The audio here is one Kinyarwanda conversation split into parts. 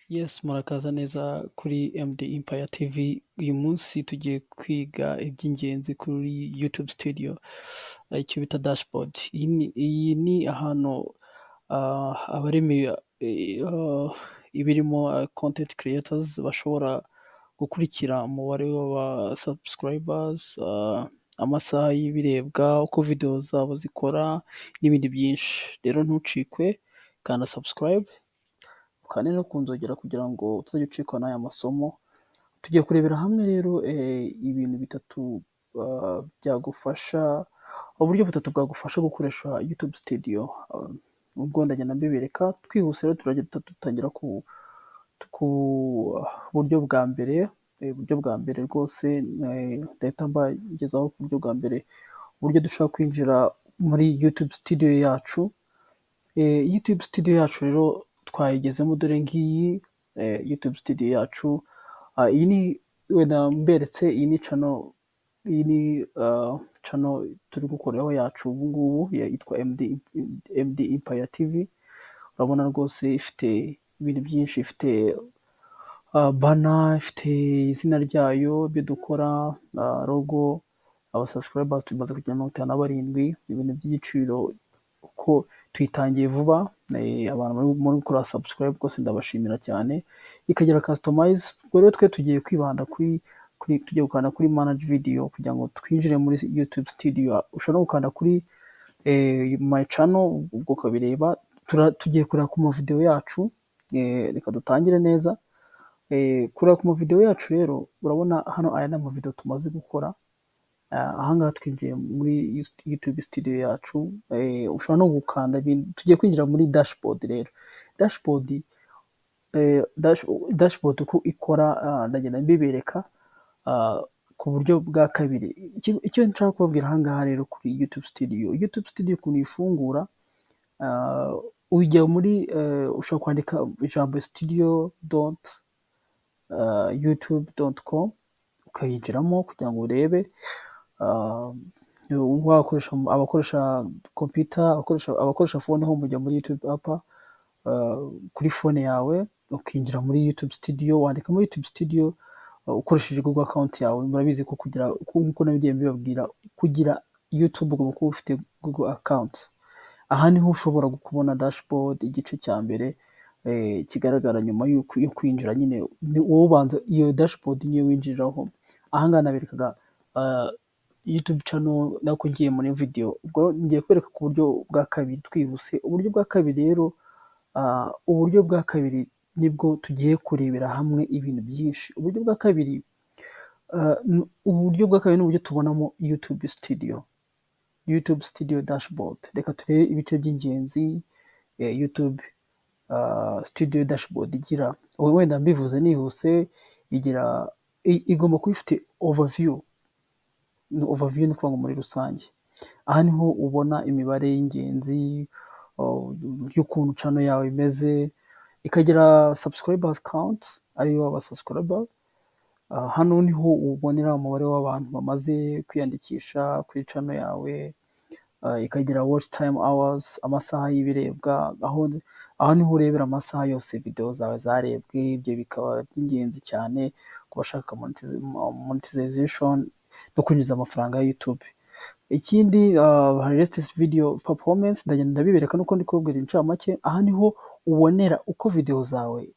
Yes, murakaza neza kuri MD Empire TV. Uyu munsi tugiye kwiga iby'ingenzi kuri YouTube Studio, icyo bita dashboard. Iyi ni ahantu abaremeye ibirimo content creators bashobora gukurikira umubare w'aba subscribers, amasaha y'ibirebwa, uko video zabo zikora n'ibindi byinshi. Rero ntucikwe, kanda subscribe ukande no ku nzogera kugira ngo utazajya ucikwa n'aya masomo. Tugiye kurebera hamwe rero ibintu bitatu byagufasha, uburyo butatu bwagufasha gukoresha YouTube Studio. Ubwo ndagenda mbibereka twihuse rero, turagenda dutangira ku buryo bwa mbere. Uburyo bwa mbere rwose ndahita mbagezaho ku buryo bwa mbere, uburyo dushobora kwinjira muri YouTube Studio yacu. YouTube Studio yacu rero twayigezemo, dore ngiyi YouTube Studio yacu. Iyi ni wenda mberetse, iyi ni channel turi gukoreraho yacu ubu ngubu, yitwa MD Empire TV. Urabona rwose ifite ibintu byinshi, ifite banner, ifite izina ryayo, ibyo dukora, logo, aba subscribers tumaze kugera 57, ibintu by'igiciro uko tuyitangiye vuba. Abantu muri gukora subscribe rwose ndabashimira cyane. Ikagira customize. Ubwo rero twe tugiye kwibanda tugiye gukanda kuri manage video kugira ngo twinjire muri YouTube Studio. Ushobora gukanda kuri my channel ubwo ukabireba. Tugiye kureba ku mavideo yacu. Reka dutangire neza. Kureba ku mavideo yacu rero, urabona hano aya ni amavideo tumaze gukora. Ahangaha twinjiye muri YouTube Studio yacu. Ushobora no gukanda tugiye kwinjira muri dashboard rero. Dashboard uko ikora ndagenda mbibereka ku buryo bwa kabiri. Icyo nshaka kubabwira ahangaha rero kuri YouTube Studio. YouTube Studio ukuntu ifungura, ujya muri ushobora kwandika ijambo studio.youtube.com ukayinjiramo kugira ngo urebe. Abakoresha computer, abakoresha phone ho mujya muri YouTube app kuri phone yawe, ukinjira muri YouTube Studio, wandika muri YouTube Studio ukoresheje Google account yawe. Murabizi ko kuko nabigiye mbibabwira, kugira YouTube ugomba kuba ufite Google account. Aha niho ushobora kubona dashboard, igice cya mbere kigaragara nyuma yo kwinjira. Nyine wowe ubanza iyo dashboard niyo winjiraho. Ahangaha naberekaga YouTube channel nako ngiye muri video. Ubwo ngiye kwereka ku buryo bwa kabiri twihuse. Uburyo bwa kabiri rero, uburyo bwa kabiri nibwo tugiye kurebera hamwe ibintu byinshi. Uburyo bwa kabiri ni uburyo tubonamo YouTube Studio dashboard. Reka turebe ibice by'ingenzi YouTube Studio dashboard igira. Wenda mbivuze nihuse, igomba kuba ifite overview ni ukuvuga ngo muri rusange. Aha niho ubona imibare y'ingenzi y'ukuntu channel yawe imeze. Ikagira subscribers count, ariyo aba subscriber. Hano niho ubonera umubare w'abantu bamaze kwiyandikisha kuri channel yawe. Ikagira watch time hours, amasaha y'ibirebwa. Aho niho urebera amasaha yose video zawe zarebwe. Ibyo bikaba by'ingenzi cyane ku bashaka monetization no kwinjiza amafaranga ya YouTube. Ikindi hari latest video performance. Ndagenda ndabibereka nuko ndi kubabwira incamake. Aha niho ubonera uko video zawe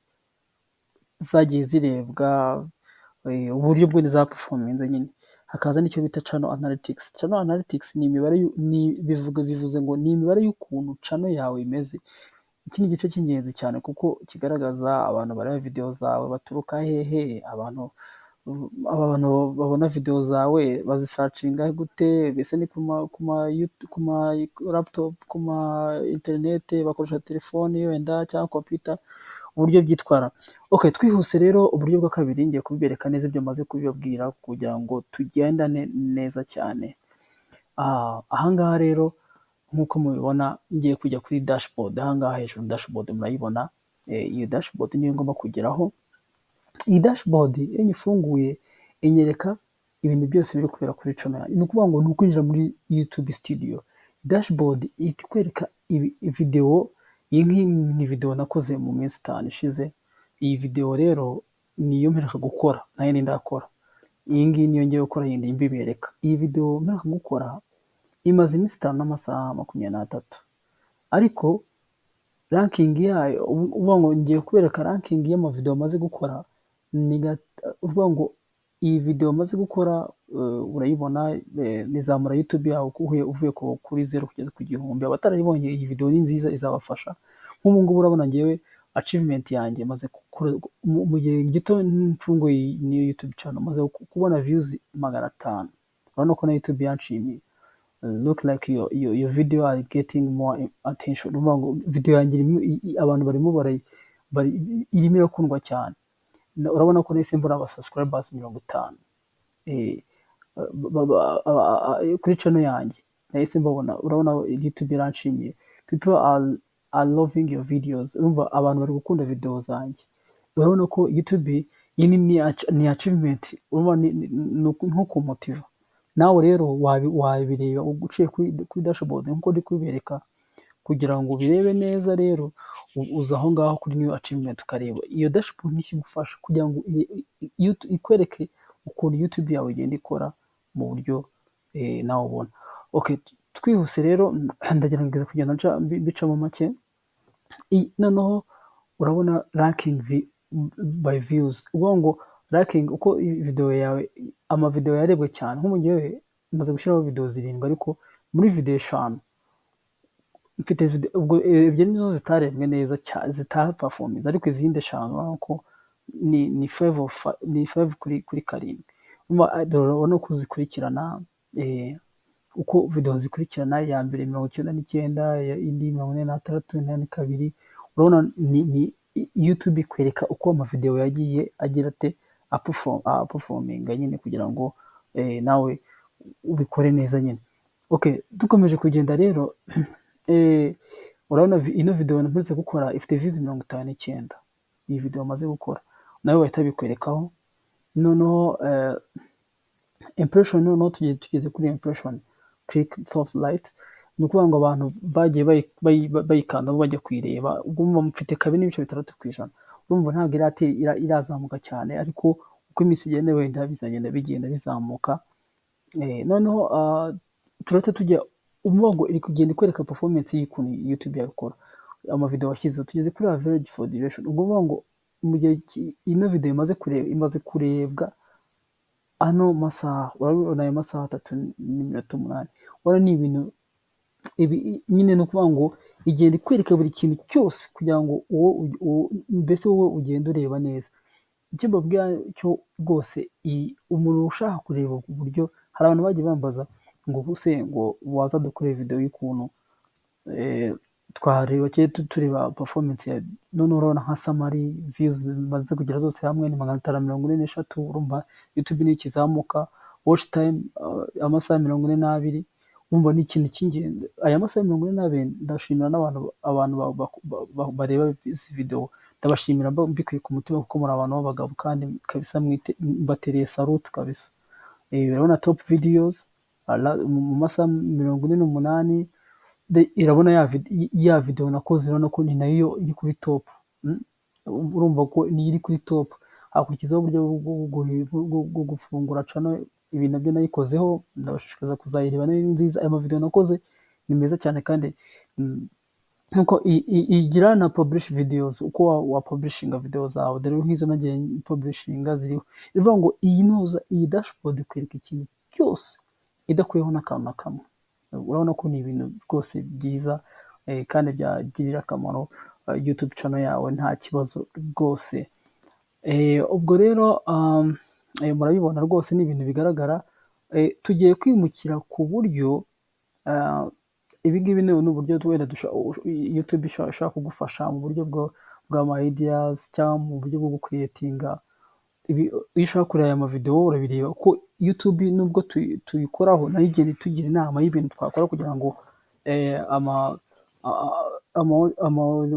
zagiye zirebwa, uburyo bwo za performance nyine. Hakaza n'icyo bita channel analytics. Channel analytics ni imibare bivuze ngo ni imibare y'ukuntu channel yawe imeze. Iki ni igice cy'ingenzi cyane kuko kigaragaza abantu bareba video zawe baturuka hehe, abantu babona video zawe bazisearchinga gute, mbese ni ku ma laptop, ku ma internet, bakoresha telefone wenda cyangwa computer, uburyo byitwara. Okay, twihuse rero. Uburyo bwa kabiri ngiye kubibereka neza, ibyo maze kubibabwira kugira ngo tugendane neza cyane. Ahangaha rero nk'uko mubibona, ngiye kujya kuri dashboard. Ahangaha hejuru dashboard murayibona. Iyo dashboard niyo ngomba kugeraho. Iyi dashboard iyo ifunguye inyereka ibintu byose biri kubera kuri channel. Ni ukuvuga ngo ni ukwinjira muri YouTube Studio. Dashboard ikwereka video. Iyi ni video nakoze mu minsi 5 ishize. iyi video rero niyo mperuka gukora, nta yindi ndakora. Iyi ngiyi niyo ngiye gukora yindi mbibereka. Iyi video mperuka gukora imaze iminsi 5 n'amasaha 23, ariko ranking yayo uvuga ngo ngiye kubereka ranking y'amavideo maze gukora, uvuga ngo iyi video maze gukora urayibona, nizamura YouTube yawe uvuye kuri 0 kugeza ku 1000. Abatarayibonye iyi video ni nziza, izabafasha. Nk'ubu ngubu urabona ngewe achievement yanjye maze mu gihe gito mfunguye niyo YouTube channel maze kubona views 500. Urabona ko na YouTube yanshimiye. Look like your video are getting more attention. Uvuga ngo video yanjye abantu irimo irakundwa cyane. Urabona ko nahise mbura aba subscribers 50 kuri channel yanjye, nahise mbabona. Urabona YouTube iranshimiye. People are loving your videos. Urumva abantu bari gukunda video zanjye. Urabona ko YouTube iyi ni achievement, urumva nko kumotiva. Nawe rero wabireba uciye kuri dashboard nkuko ndi kubibereka, kugira ngo ubirebe neza. Rero uza aho ngaho kuri new achievement ukareba iyo dashboard nikigufasha kugira ngo ikwereke ukuntu YouTube yawe igenda ikora mu buryo nawe ubona. Okay, twihuse rero ndagerageza kugenda bicamo make. Noneho urabona ranking by views. Uvuga ngo ranking uko video yawe, amavideo yarebwe cyane. Nko mu gihe maze gushyiraho video 7, ariko muri video 5 mfite video ubwo ebyiri nizo zitarebwe neza zitaperformance, ariko izindi 5 urabona ko ni 5 kuri 7. Urabona ko zikurikirana uko video zikurikirana, ya mbere 99, indi 46, 82. Urabona ni YouTube ikwereka uko amavideo yagiye agira ate performinga nyine, kugira ngo nawe ubikore neza nyine. Okay, dukomeje kugenda rero urabona ino video nampetse gukora ifite views 59. Iyi video maze gukora nawe bahita bikwerekaho. Noneho impression, noneho tugeze kuri impression, click thought light. Ni ukuvuga ngo abantu bagiye bayikanda bajya kuyireba. Ubwo mfite 2.6%. Urumva ntabwo irazamuka cyane, ariko uko iminsi igenda wenda bizagenda bizamuka. Noneho turate tujya umuvuga ngo iri kugenda ikwereka performance y'ukuntu YouTube yakora amavideo washyizeho. Tugeze kuri average for duration. Ubwo uvuga ngo mu gihe ino video imaze kurebwa ano masaha, urabona ayo masaha 3:08. Urabona ni ibintu ibi nyine, no kuvuga ngo igenda ikwereka buri kintu cyose kugira ngo mbese wowe ugenda ureba neza. Icyo mbabwira cyo rwose, umuntu ushaka kureba uburyo, hari abantu bagiye bambaza ngo buse ngo waza dukore video y'ukuntu twareba tureba performance ya. None urabona nka summary views maze kugira zose hamwe ni 543. Urumva YouTube ni ikizamuka. Watch time amasaha 42. Urumva ni ikintu cy'ingenzi. Aya masaha 42 ndashimira n'abantu bareba izi video, ndabashimira mbikuye ku mutima, kuko muri abantu b'abagabo kandi kabisa mbatereye salute kabisa. Urabona top videos mu masaha 48. Irabona ya video nakoze, urabona ko ni nayo iri kuri top. Urumva ko ni iri kuri top. Hakurikizaho uburyo bwo gufungura channel. Ibi nabyo nayikozeho, ndabashishikaza kuzayireba, nayo nziza. Aya mavideo nakoze ni meza cyane, kandi nkuko igira na publish videos, uko wa publishinga video zawe. Dore nk'izo nagiye publishinga ziriho. Ivuga ngo iyi dashboard ikwereka ikintu cyose idakuyeho n'akantu na kamwe. Urabona ko ni ibintu rwose byiza, kandi byagirira akamaro YouTube channel yawe nta kibazo rwose. Ubwo rero murabibona rwose ni ibintu bigaragara. Tugiye kwimukira ku buryo ibi ngibi ni uburyo wenda YouTube ishaka kugufasha mu buryo bwa ideas, cyangwa mu buryo bwo creatinga. Iyo ushaka kureba aya mavideo urabireba ko YouTube nubwo tuyikoraho, nayo igenda tugira inama y'ibintu twakora kugira ngo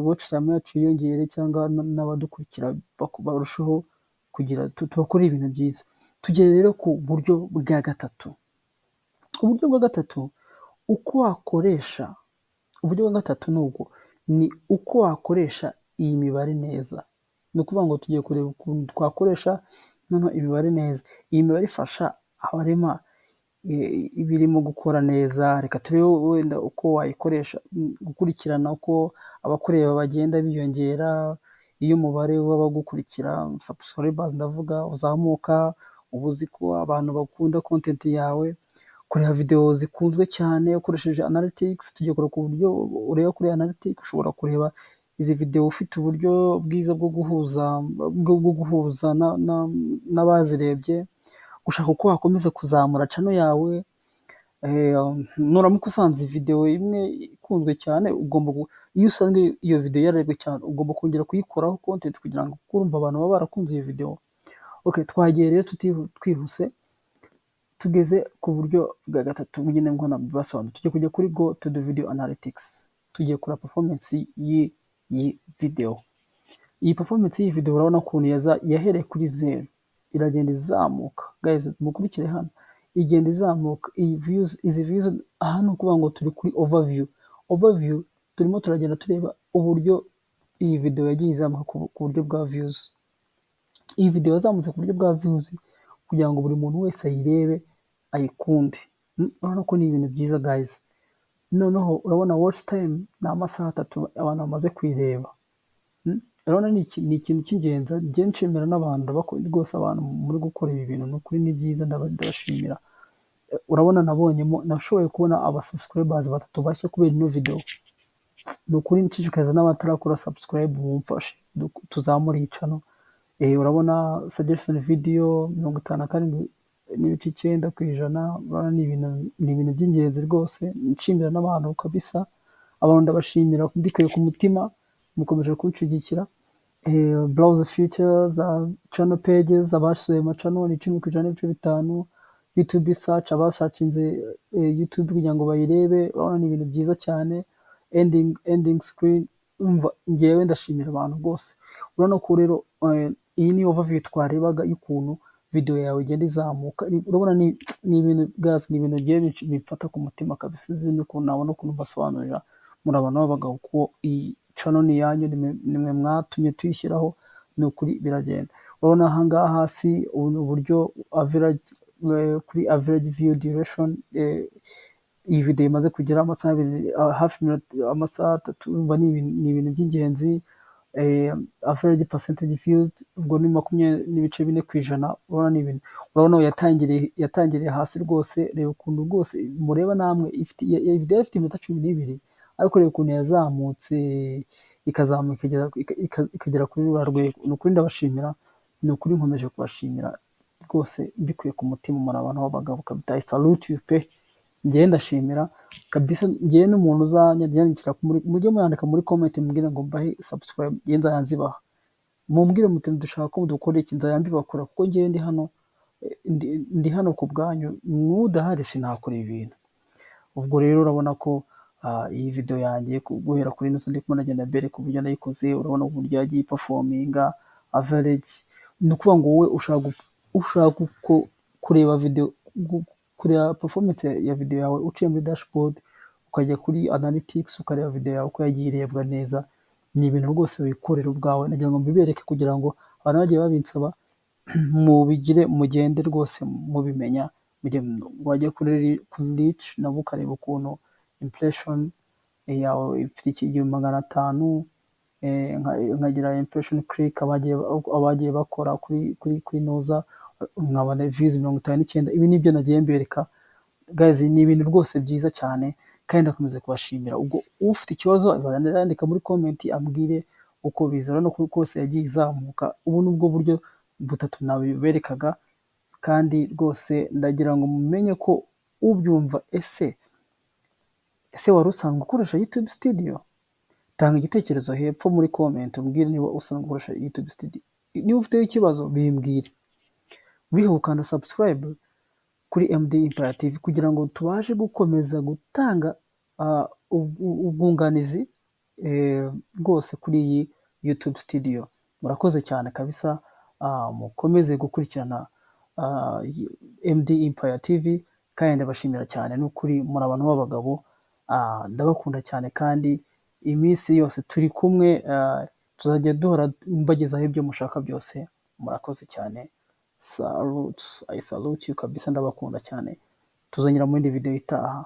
watch time yacu yiyongere, cyangwa n'abadukurikira barushaho kugira tubakore ibintu byiza. Tugere rero ku buryo bwa gatatu. Uburyo bwa gatatu uko wakoresha, uburyo bwa gatatu ni uko wakoresha iyi mibare neza. ni ukuvuga ngo tugiye kureba ukuntu twakoresha noneho imibare neza. Iyi mibare ifasha abarema ibirimo gukora neza. Reka turebe wenda uko wayikoresha gukurikirana uko abakureba bagenda biyongera, iyo umubare w'abagukurikira subscribers ndavuga uzamuka, uba uzi ko abantu bakunda content yawe. Kureba video zikunzwe cyane ukoresheje analytics, tugiye kureba ku buryo ureba kuri analytics, ushobora kureba izi video ufite uburyo bwiza bwo guhuza n'abazirebye, gushaka uko wakomeza kuzamura channel yawe. Nuramuka usanze video imwe ikunzwe cyane, iyo usanze iyo video yarebwe cyane, ugomba kongera kuyikoraho content kugira ngo urumva abantu baba barakunze iyo video. Okay, twagiye rero twihuse, tugeze ku buryo bwa gatatu nyine ngo nabibasobanura. Tugiye kujya kuri go to the video analytics, tugiye kura performance y'iyi video. Iyi performance y'iyi video urabona ukuntu yahereye kuri 0 iragenda izamuka. Guys, mukurikire hano, igenda izamuka. Izi views aha ni ukuvuga ngo turi kuri overview. Turimo turagenda tureba uburyo iyi video yagiye izamuka ku buryo bwa views. Iyi video yazamutse ku buryo bwa views kugira ngo buri muntu wese ayirebe ayikunde. Urabona ko ni ibintu byiza guys. Noneho urabona watch time ni amasaha 3 abantu bamaze kuyireba. Urabona ni ikintu cy'ingenzi. Njye nshimira n'abantu rwose, abantu muri gukora ibi bintu ni ukuri ni byiza, ndabashimira. Urabona nashoboye kubona abasubscribers 3 bashya kubera ino video. Ni ukuri nshishikariza n'abatarakora subscribe mumfashe tuzamure iyi channel. Urabona suggestion video 57.9%. Urabona ni ibintu by'ingenzi rwose. Nshimira n'abantu kabisa, abantu ndabashimira mbikuye ku mutima, mukomeje kunshigikira. Browse features, channel pages, abasuye ama channel ni 10.5%. YouTube search, abashatsinze YouTube kugira ngo bayirebe. Urabona ni ibintu byiza cyane. Ending screen, umva ngewe ndashimira abantu rwose. Urabona ko rero iyi ni overview twarebaga y'ukuntu video yawe igenda izamuka. Urabona ni ibintu guys, ni ibintu ngiye bifata ku mutima kabisa. Izindi ukuntu nabona ukuntu basobanurira muri abantu b'abagabo ko iyi channel ni yanyu, nimwe mwatumye tuyishyiraho, ni ukuri biragenda. Urabona aha ngaha hasi uburyo average kuri average view duration, iyi video imaze kugira amasaha 2 hafi amasaha 3. Umva ni ibintu by'ingenzi. Average percentage views ubwo ni 20.4%. Urabona ni ibintu, urabona yatangiriye hasi rwose. Reba ukuntu rwose mureba namwe, video ifite iminota 12, ariko reba ukuntu yazamutse ikazamuka ikagera kuri rwa rwego. Ni ukuri ndabashimira, ni ukuri nkomeje kubashimira rwose mbikuye ku mutima. Muri abantu b'abagabo kabisa, I salute you pe. Ngiye ndashimira kabisa. Ngiye n'umuntu uzanyandikira mujye muyandika muri comment, mubwire ngo mbahe subscribe, ngiye nzayanzibaha. Mumbwire muti dushaka ko dukora iki, nzayambibakora, kuko ngiye ndi hano ku bwanyu. N'udahari sinakora ibintu. Ubwo rero urabona ko iyi video yanjye guhera kuri ino ndi kumwe nagenda mbere ku buryo nayikoze. Urabona uburyo yagiye performinga average. Ni ukuvuga ngo wowe ushaka kureba video, kureba performance ya video yawe uciye muri dashboard, ukajya kuri analytics ukareba video yawe uko yagiye irebwa neza. Ni ibintu rwose wikorera ubwawe. Nagira ngo mbibereke kugira ngo abantu bagiye babinsaba mubigire, mugende rwose mubimenya. Wajya kuri reach nabo ukareba ukuntu impression yawe ifite 500. Nkagira impression click abagiye bakora kuri noza, nkabona views 59. Ibi nibyo nagiye mbereka guys. Ni ibintu rwose byiza cyane kandi ndakomeza kubashimira. Ubwo ufite ikibazo azandika muri comment ambwire uko bizera no kose yagiye izamuka. Ubu nubwo buryo 3 nabiberekaga, kandi rwose ndagira ngo mumenye ko ubyumva. Ese wari usanzwe ukoresha YouTube Studio? Tanga igitekerezo hepfo muri comment umbwire niba usanzwe ukoresha YouTube Studio. Niba ufite ikibazo bimbwire. Wihukana subscribe kuri MD Empire TV kugira ngo tubashe gukomeza gutanga ubwunganizi rwose kuri iyi YouTube Studio. Murakoze cyane kabisa. Mukomeze gukurikirana MD Empire TV, kandi ndabashimira cyane. N'ukuri muri abantu b'abagabo, ndabakunda cyane, kandi iminsi yose turi kumwe tuzajya duhora mbagezaho ibyo mushaka byose. Murakoze cyane. Salute, I salute you kabisa, ndabakunda cyane. Tuzongera mu yindi video itaha.